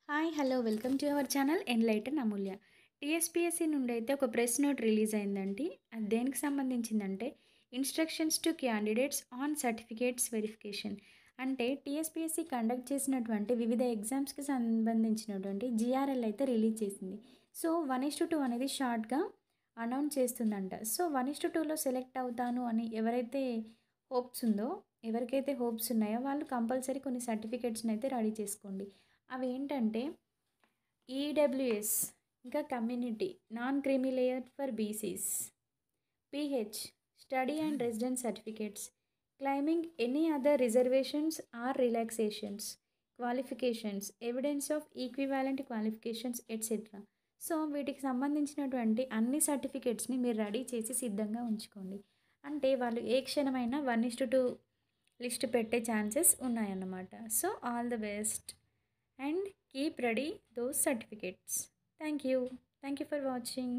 Hi hello welcome to our channel enlighten Amulya. TSPSC నుండి అయితే ఒక ప్రెస్ నోట్ రిలీజ్ అయిందండి. అది దేనికి సంబంధించిందంటే instructions to candidates on certificates verification. అంటే టీఎస్పీఎస్సీ కండక్ట్ చేసినటువంటి వివిధ ఎగ్జామ్స్కి సంబంధించినటువంటి జిఆర్ఎల్ అయితే రిలీజ్ చేసింది. సో 1:2 అనేది షార్ట్గా అనౌన్స్ చేస్తుందంట. సో 1:2లో సెలెక్ట్ అవుతాను అని ఎవరికైతే హోప్స్ ఉన్నాయో వాళ్ళు కంపల్సరీ కొన్ని సర్టిఫికేట్స్ని అయితే రెడీ చేసుకోండి. అవి ఏంటంటే ఈడబ్ల్యూఎస్, ఇంకా community non creamy layer for BCs, PH study and residence certificates, claiming any other reservations or relaxations, qualifications, evidence of equivalent qualifications etcetera. So వీటికి సంబంధించినటువంటి అన్ని సర్టిఫికేట్స్ని మీరు రెడీ చేసి సిద్ధంగా ఉంచుకోండి. అంటే వాళ్ళు ఏ క్షణమైనా 1:2 లిస్ట్ పెట్టే ఛాన్సెస్ ఉన్నాయన్నమాట. So all the best and keep ready those certificates. Thank you for watching.